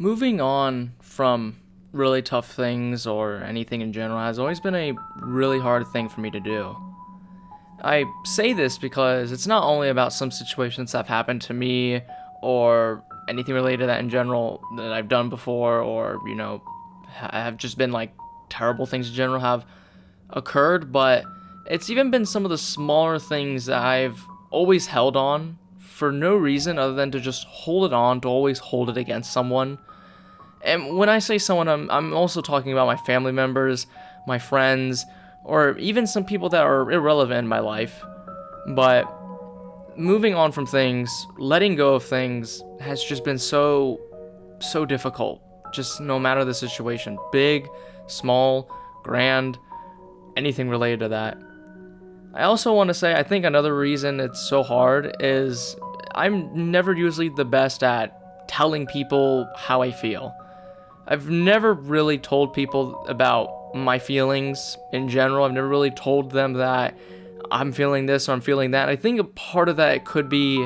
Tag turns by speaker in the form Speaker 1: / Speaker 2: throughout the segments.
Speaker 1: Moving on from really tough things or anything in general has always been a really hard thing for me to do. I say this because it's not only about some situations that have happened to me or anything related to that in general that I've done before or, have just been like terrible things in general have occurred, but it's even been some of the smaller things that I've always held on for no reason other than to just hold it on, to always hold it against someone. And when I say someone, I'm also talking about my family members, my friends, or even some people that are irrelevant in my life. But moving on from things, letting go of things has just been so difficult. Just no matter the situation, big, small, grand, anything related to that. I also want to say I think another reason it's so hard is I'm never usually the best at telling people how I feel. I've never really told people about my feelings in general. I've never really told them that I'm feeling this or I'm feeling that. I think a part of that could be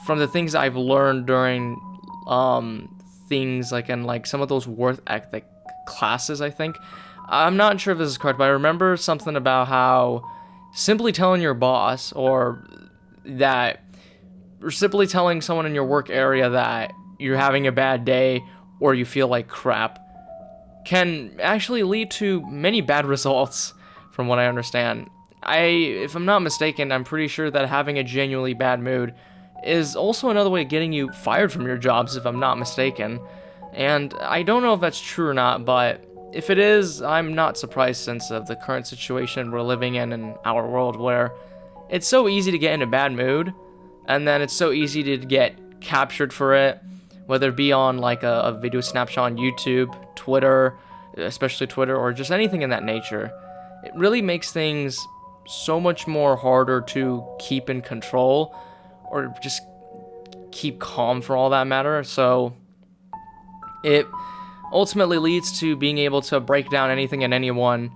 Speaker 1: from the things I've learned during things like in like some of those work ethic classes, I think. I'm not sure if this is correct, but I remember something about how simply telling your boss or simply telling someone in your work area that you're having a bad day or you feel like crap can actually lead to many bad results from what I understand. If I'm not mistaken, I'm pretty sure that having a genuinely bad mood is also another way of getting you fired from your jobs, if I'm not mistaken. And I don't know if that's true or not, but if it is, I'm not surprised since of the current situation we're living in our world where it's so easy to get in a bad mood, and then it's so easy to get captured for it, whether it be on like a video snapshot on YouTube, Twitter, especially Twitter, or just anything in that nature. It really makes things so much more harder to keep in control or just keep calm for all that matter. So it ultimately leads to being able to break down anything and anyone,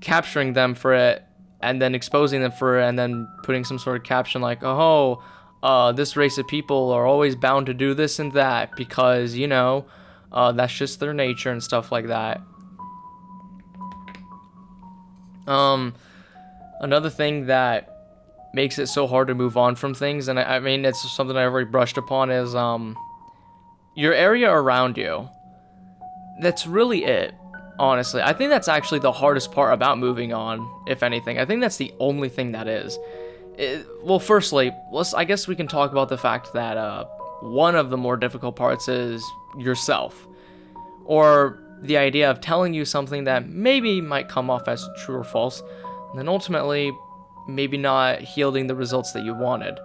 Speaker 1: capturing them for it, and then exposing them for it, and then putting some sort of caption like, this race of people are always bound to do this and that because, that's just their nature and stuff like that. Another thing that makes it so hard to move on from things, and I mean, it's something I've already brushed upon, is your area around you. That's really it, honestly. I think that's actually the hardest part about moving on, if anything. I think that's the only thing that is. Well, firstly, I guess we can talk about the fact that one of the more difficult parts is yourself, or the idea of telling you something that maybe might come off as true or false, and then ultimately maybe not yielding the results that you wanted,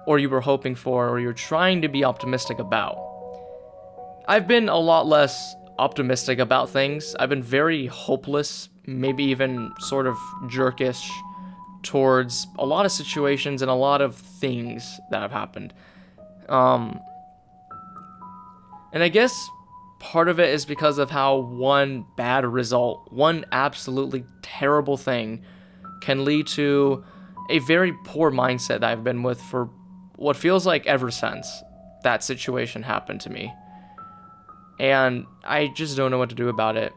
Speaker 1: or you were hoping for, or you're trying to be optimistic about. I've been a lot less optimistic about things. I've been very hopeless, maybe even sort of jerkish towards a lot of situations and a lot of things that have happened. And I guess part of it is because of how one bad result, one absolutely terrible thing, can lead to a very poor mindset that I've been with for what feels like ever since that situation happened to me. And I just don't know what to do about it.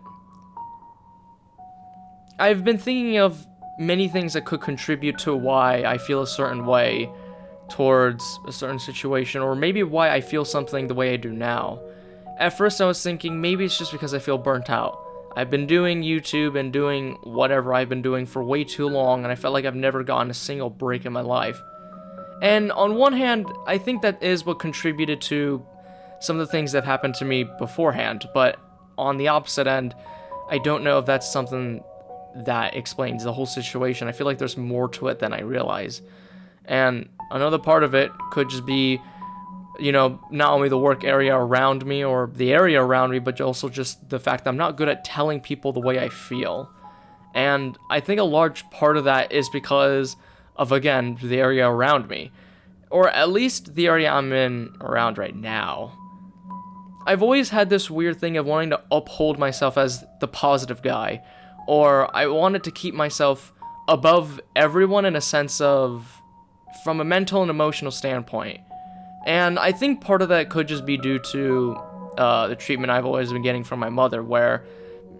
Speaker 1: I've been thinking of many things that could contribute to why I feel a certain way towards a certain situation, or maybe why I feel something the way I do now. At first I was thinking maybe it's just because I feel burnt out. I've been doing YouTube and doing whatever I've been doing for way too long, and I felt like I've never gotten a single break in my life. And on one hand, I think that is what contributed to some of the things that happened to me beforehand, but on the opposite end, I don't know if that's something that explains the whole situation. I feel like there's more to it than I realize. And another part of it could just be, not only the work area around me or the area around me, but also just the fact that I'm not good at telling people the way I feel. And I think a large part of that is because of, again, the area around me, or at least the area I'm in around right now. I've always had this weird thing of wanting to uphold myself as the positive guy, or I wanted to keep myself above everyone in a sense of, from a mental and emotional standpoint. And I think part of that could just be due to the treatment I've always been getting from my mother, where,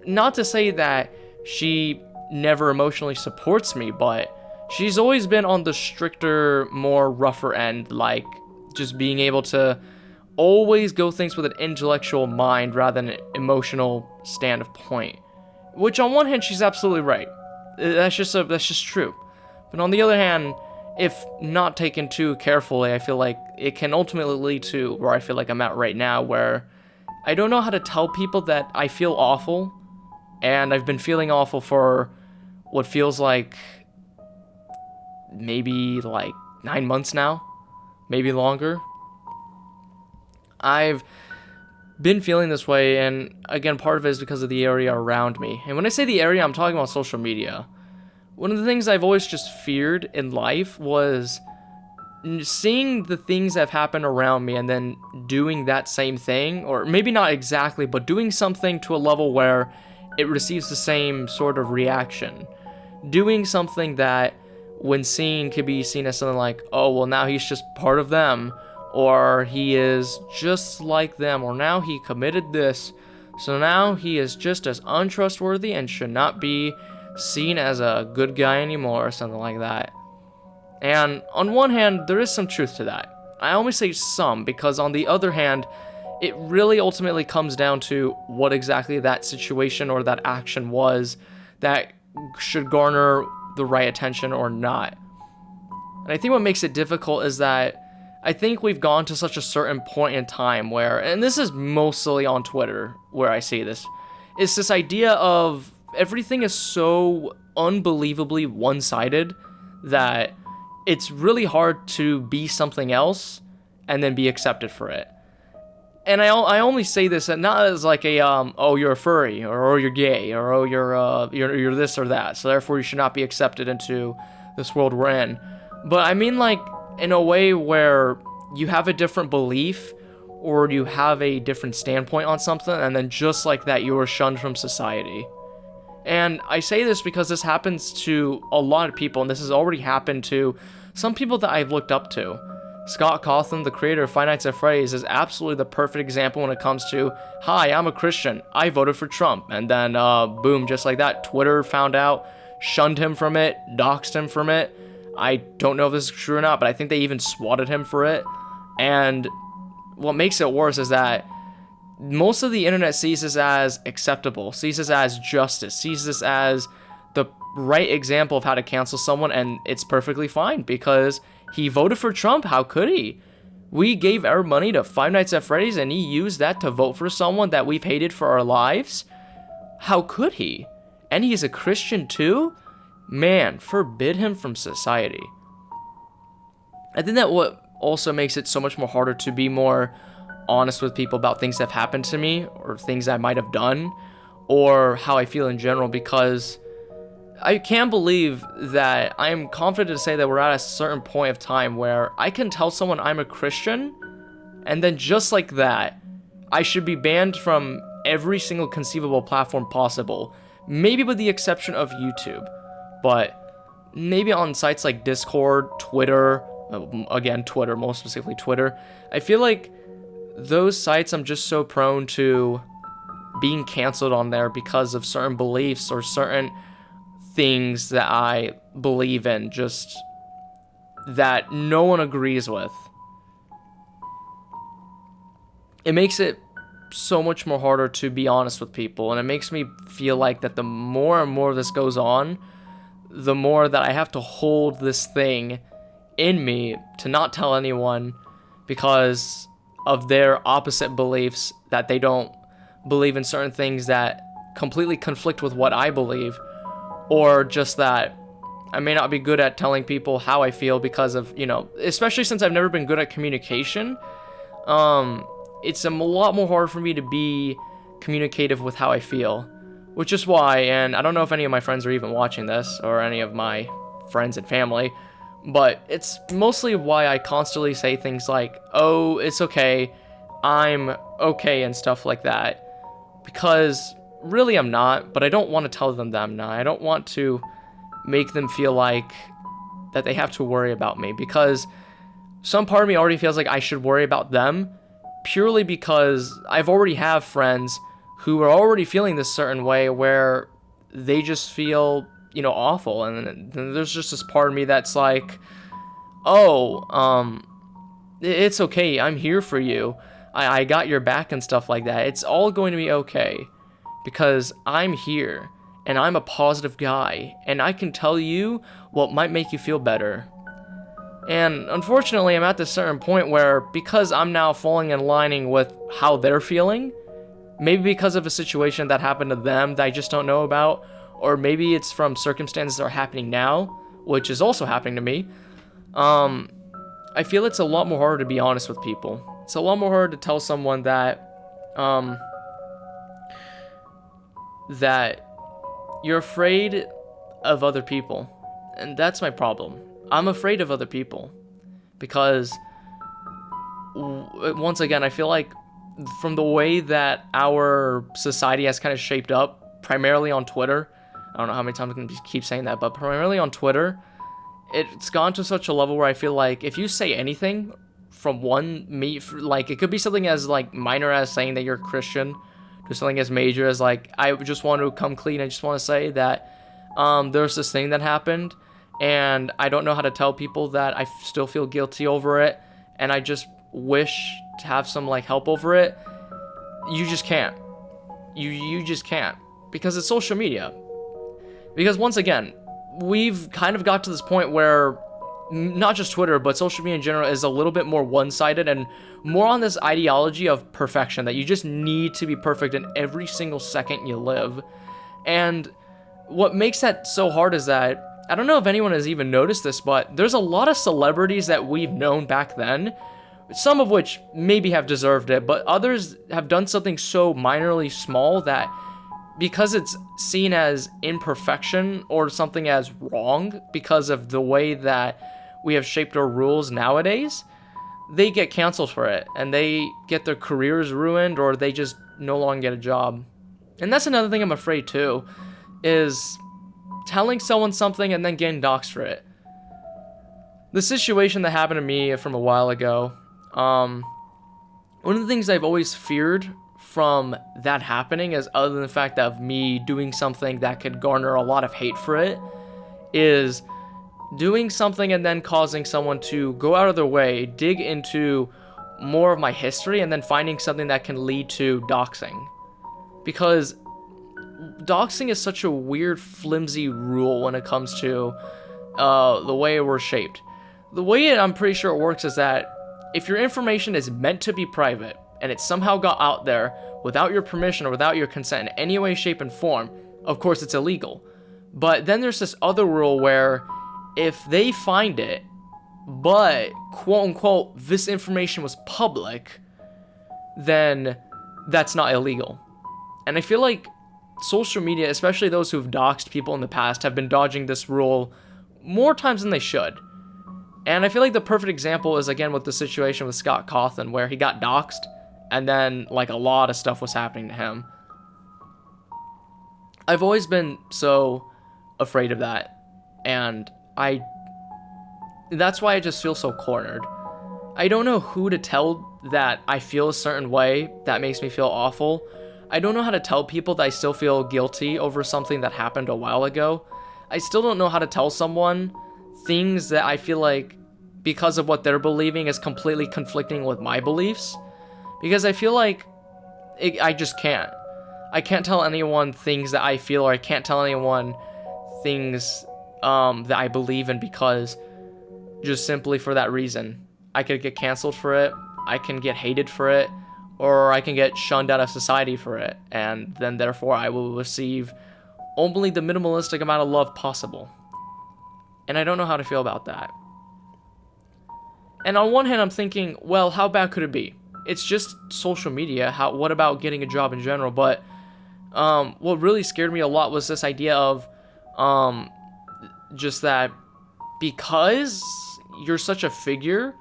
Speaker 1: not to say that she never emotionally supports me, but she's always been on the stricter, more rougher end, like just being able to always go things with an intellectual mind rather than an emotional standpoint. Which on one hand, she's absolutely right. That's just true. But on the other hand, if not taken too carefully, I feel like it can ultimately lead to where I feel like I'm at right now, where I don't know how to tell people that I feel awful, and I've been feeling awful for what feels like maybe like 9 months now, maybe longer. I've been feeling this way, and again, part of it is because of the area around me. And when I say the area, I'm talking about social media. One of the things I've always just feared in life was seeing the things that have happened around me and then doing that same thing, or maybe not exactly, but doing something to a level where it receives the same sort of reaction. Doing something that, when seen, could be seen as something like, oh, well, now he's just part of them, or he is just like them, or now he committed this, so now he is just as untrustworthy and should not be seen as a good guy anymore, or something like that. And on one hand, there is some truth to that. I only say some, because on the other hand, it really ultimately comes down to what exactly that situation or that action was that should garner the right attention or not. And I think what makes it difficult is that I think we've gone to such a certain point in time where, and this is mostly on Twitter where I see this, it's this idea of everything is so unbelievably one-sided that it's really hard to be something else and then be accepted for it. And I only say this not as like a oh, you're a furry, or oh, you're gay, or oh, you're this or that, so therefore you should not be accepted into this world we're in. But I mean, like, in a way where you have a different belief or you have a different standpoint on something, and then just like that, you are shunned from society. And I say this because this happens to a lot of people, and this has already happened to some people that I've looked up to. Scott Cawthon, the creator of Five Nights at Freddy's, is absolutely the perfect example when it comes to, hi, I'm a Christian, I voted for Trump, and then boom, just like that, Twitter found out, shunned him from it, doxed him from it. I don't know if this is true or not, but I think they even swatted him for it. And what makes it worse is that most of the internet sees this as acceptable, sees this as justice, sees this as the right example of how to cancel someone, and it's perfectly fine because he voted for Trump. How could he? We gave our money to Five Nights at Freddy's and he used that to vote for someone that we've hated for our lives? How could he? And he's a Christian too? Man, forbid him from society. I think that what also makes it so much more harder to be more honest with people about things that have happened to me or things I might have done or how I feel in general, because I can't believe that I am confident to say that we're at a certain point of time where I can tell someone I'm a Christian, and then just like that, I should be banned from every single conceivable platform possible, maybe with the exception of YouTube, but maybe on sites like Discord, Twitter, again, Twitter, more specifically Twitter. I feel like those sites I'm just so prone to being canceled on there because of certain beliefs or certain things that I believe in, just that no one agrees with. It makes it so much more harder to be honest with people, and it makes me feel like that the more and more this goes on, the more that I have to hold this thing in me to not tell anyone because of their opposite beliefs, that they don't believe in certain things that completely conflict with what I believe, or just that I may not be good at telling people how I feel because of, especially since I've never been good at communication, it's a lot more hard for me to be communicative with how I feel, which is why, and I don't know if any of my friends are even watching this, or any of my friends and family, but it's mostly why I constantly say things like, oh, it's okay, I'm okay, and stuff like that, because really I'm not, but I don't want to tell them that I'm not. I don't want to make them feel like that they have to worry about me, because some part of me already feels like I should worry about them, purely because I've already have friends who are already feeling this certain way where they just feel, awful. And then there's just this part of me that's like, oh, it's okay. I'm here for you. I got your back and stuff like that. It's all going to be okay because I'm here and I'm a positive guy and I can tell you what might make you feel better. And unfortunately, I'm at this certain point where because I'm now falling in lining with how they're feeling, maybe because of a situation that happened to them that I just don't know about, or maybe it's from circumstances that are happening now, which is also happening to me, I feel it's a lot more harder to be honest with people. It's a lot more hard to tell someone that that you're afraid of other people. And that's my problem. I'm afraid of other people because once again, I feel like from the way that our society has kind of shaped up, primarily on Twitter, I don't know how many times I can keep saying that, but primarily on Twitter, it's gone to such a level where I feel like if you say anything from like it could be something as like minor as saying that you're Christian to something as major as like, I just want to come clean. I just want to say that there's this thing that happened and I don't know how to tell people that I still feel guilty over it and I just wish to have some like help over it. You just can't. You just can't because it's social media. Because once again, we've kind of got to this point where not just Twitter, but social media in general is a little bit more one-sided and more on this ideology of perfection, that you just need to be perfect in every single second you live. And what makes that so hard is that, I don't know if anyone has even noticed this, but there's a lot of celebrities that we've known back then, some of which maybe have deserved it, but others have done something so minorly small that because it's seen as imperfection or something as wrong because of the way that we have shaped our rules nowadays, they get canceled for it and they get their careers ruined or they just no longer get a job. And that's another thing I'm afraid too, is telling someone something and then getting doxxed for it. The situation that happened to me from a while ago, one of the things I've always feared from that happening is, other than the fact that of me doing something that could garner a lot of hate for it, is doing something and then causing someone to go out of their way, dig into more of my history, and then finding something that can lead to doxing. Because doxing is such a weird, flimsy rule when it comes to the way we're shaped. The way I'm pretty sure it works is that if your information is meant to be private, and it somehow got out there without your permission or without your consent in any way, shape, and form, of course it's illegal. But then there's this other rule where if they find it, but quote-unquote this information was public, then that's not illegal. And I feel like social media, especially those who've doxed people in the past, have been dodging this rule more times than they should. And I feel like the perfect example is, again, with the situation with Scott Cawthon, where he got doxed, and then, like, a lot of stuff was happening to him. I've always been so afraid of that, and that's why I just feel so cornered. I don't know who to tell that I feel a certain way that makes me feel awful. I don't know how to tell people that I still feel guilty over something that happened a while ago. I still don't know how to tell someone things that I feel like, because of what they're believing, is completely conflicting with my beliefs. Because I feel like I just can't. I can't tell anyone things that I feel, or I can't tell anyone things that I believe in, because just simply for that reason. I could get canceled for it, I can get hated for it, or I can get shunned out of society for it, and then therefore I will receive only the minimalistic amount of love possible. And I don't know how to feel about that. And on one hand, I'm thinking, well, how bad could it be? It's just social media. What about getting a job in general? But what really scared me a lot was this idea of just that because you're such a figure,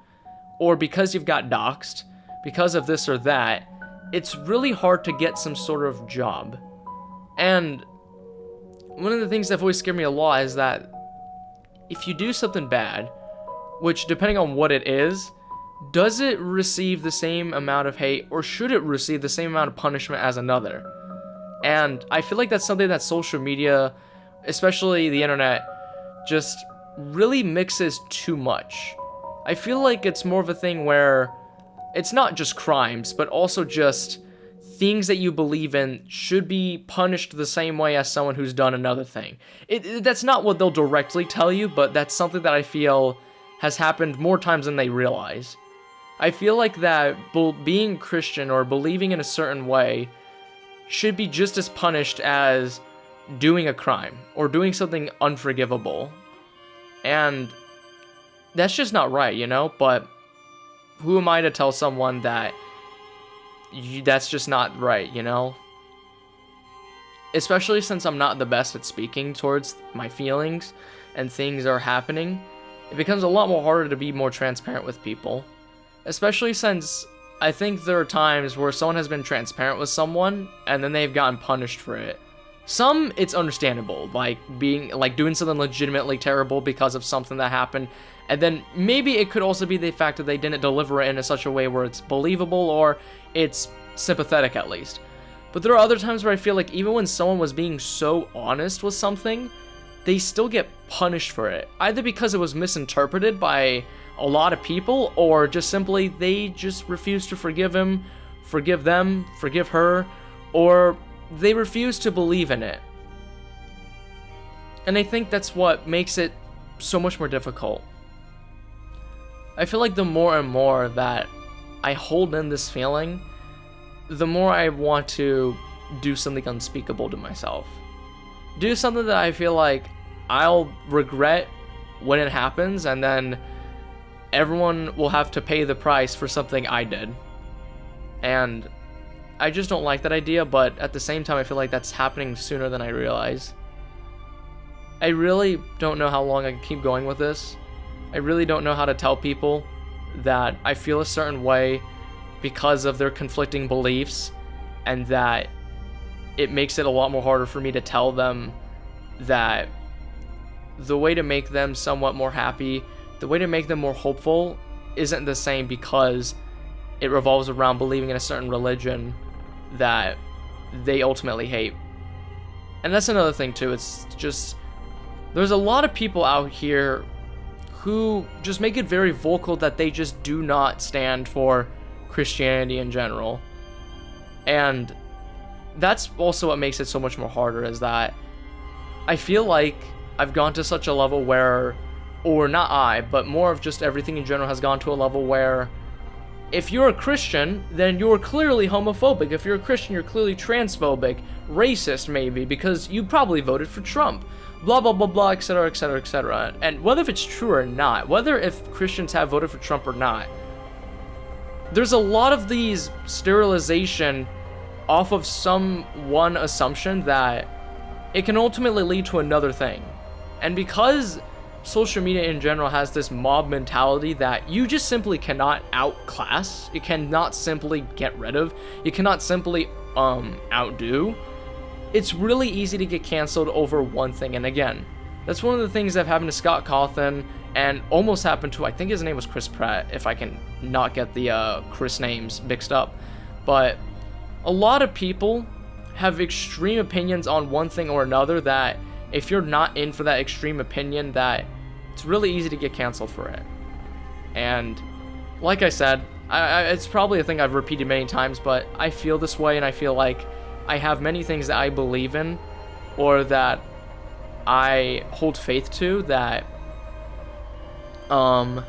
Speaker 1: or because you've got doxed, because of this or that, it's really hard to get some sort of job. And one of the things that always scared me a lot is that if you do something bad, which depending on what it is, does it receive the same amount of hate, or should it receive the same amount of punishment as another? And I feel like that's something that social media, especially the internet, just really mixes too much. I feel like it's more of a thing where it's not just crimes, but also just things that you believe in should be punished the same way as someone who's done another thing. That's not what they'll directly tell you, but that's something that I feel has happened more times than they realize. I feel like that being Christian or believing in a certain way should be just as punished as doing a crime or doing something unforgivable. And that's just not right, you know? But who am I to tell someone that that's just not right, you know? Especially since I'm not the best at speaking towards my feelings and things are happening, it becomes a lot more harder to be more transparent with people. Especially since I think there are times where someone has been transparent with someone and then they've gotten punished for it. Some, it's understandable, like doing something legitimately terrible because of something that happened, and then maybe it could also be the fact that they didn't deliver it in such a way where it's believable or it's sympathetic at least. But there are other times where I feel like even when someone was being so honest with something, they still get punished for it, either because it was misinterpreted by a lot of people, or just simply they just refuse to forgive him, forgive them, forgive her, or they refuse to believe in it. And I think that's what makes it so much more difficult. I feel like the more and more that I hold in this feeling, the more I want to do something unspeakable to myself. Do something that I feel like I'll regret when it happens, and then everyone will have to pay the price for something I did. And I just don't like that idea, but at the same time, I feel like that's happening sooner than I realize. I really don't know how long I can keep going with this. I really don't know how to tell people that I feel a certain way because of their conflicting beliefs, and that it makes it a lot more harder for me to tell them that the way to make them somewhat more happy, the way to make them more hopeful, isn't the same because it revolves around believing in a certain religion that they ultimately hate. And that's another thing too. It's just, there's a lot of people out here who just make it very vocal that they just do not stand for Christianity in general. And that's also what makes it so much more harder, is that I feel like I've gone to such a level where, or not I, but more of just everything in general has gone to a level where if you're a Christian, then you're clearly homophobic. If you're a Christian, you're clearly transphobic, racist maybe, because you probably voted for Trump. Blah, blah, blah, blah, etc., etc., etc. And whether if it's true or not, whether if Christians have voted for Trump or not, there's a lot of these sterilization off of some one assumption that it can ultimately lead to another thing. And because social media in general has this mob mentality that you just simply cannot outclass, you cannot simply get rid of, you cannot simply outdo, it's really easy to get canceled over one thing. And again, that's one of the things that happened to Scott Cawthon, and almost happened to, I think his name was Chris Pratt, if I can not get the Chris names mixed up. But a lot of people have extreme opinions on one thing or another that if you're not in for that extreme opinion, that it's really easy to get canceled for it. And like I said, it's probably a thing I've repeated many times, but I feel this way, and I feel like I have many things that I believe in or that I hold faith to that no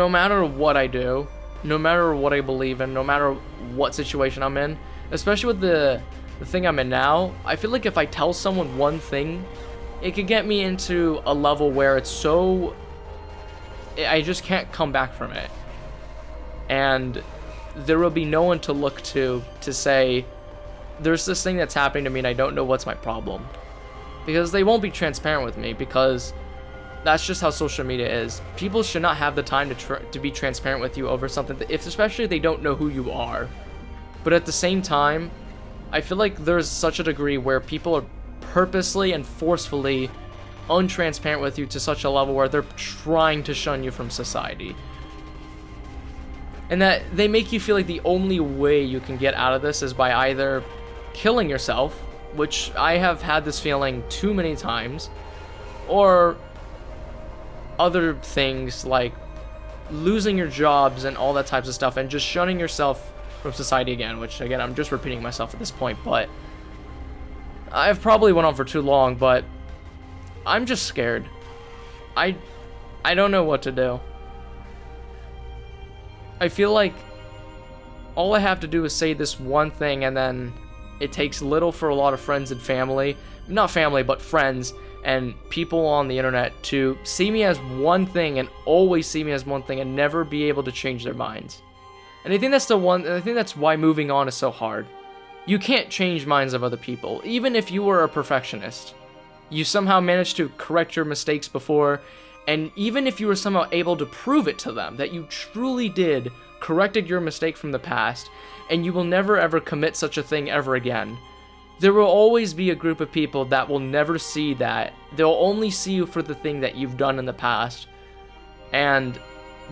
Speaker 1: matter what I do, no matter what I believe in, no matter what situation I'm in, especially with the thing I'm in now, I feel like if I tell someone one thing, it could get me into a level where it's so, I just can't come back from it. And there will be no one to look to say, there's this thing that's happening to me and I don't know what's my problem. Because they won't be transparent with me, because that's just how social media is. People should not have the time to be transparent with you over something, especially if they don't know who you are. But at the same time, I feel like there's such a degree where people are purposely and forcefully untransparent with you to such a level where they're trying to shun you from society. And that they make you feel like the only way you can get out of this is by either killing yourself, which I have had this feeling too many times, or other things like losing your jobs and all that types of stuff and just shutting yourself from society again, which again, I'm just repeating myself at this point, but I've probably went on for too long, but I'm just scared. I don't know what to do. I feel like all I have to do is say this one thing, and then it takes little for a lot of friends and family, not family, but friends and people on the internet to see me as one thing and always see me as one thing and never be able to change their minds. And I think that's why moving on is so hard. You can't change minds of other people, even if you were a perfectionist. You somehow managed to correct your mistakes before, and even if you were somehow able to prove it to them that you truly did corrected your mistake from the past, and you will never ever commit such a thing ever again, there will always be a group of people that will never see that. They'll only see you for the thing that you've done in the past, and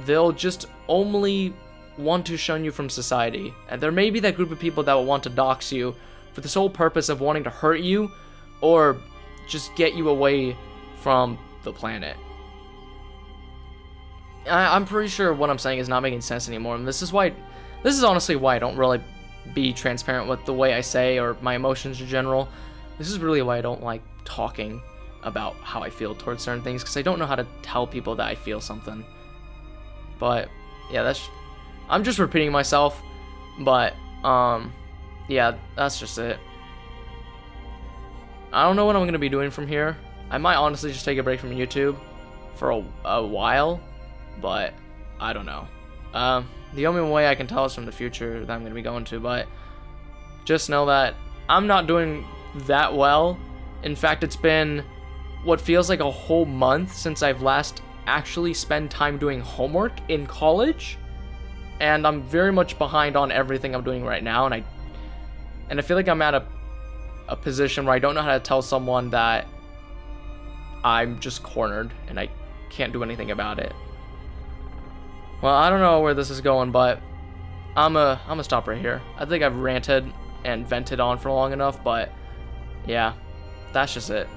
Speaker 1: they'll just only want to shun you from society. And there may be that group of people that will want to dox you for the sole purpose of wanting to hurt you or just get you away from the planet. I'm pretty sure what I'm saying is not making sense anymore, and this is honestly why I don't really be transparent with the way I say or my emotions in general. This is really why I don't like talking about how I feel towards certain things, because I don't know how to tell people that I feel something. But yeah, I'm just repeating myself, but yeah, that's just it. I don't know what I'm gonna be doing from here. I might honestly just take a break from YouTube for a while, but I don't know. The only way I can tell is from the future that I'm gonna be going to, but just know that I'm not doing that well. In fact, it's been what feels like a whole month since I've last actually spent time doing homework in college, and I'm very much behind on everything I'm doing right now, and I feel like I'm at a position where I don't know how to tell someone that I'm just cornered and I can't do anything about it. Well, I don't know where this is going, but I'm gonna stop right here. I think I've ranted and vented on for long enough, but yeah, that's just it.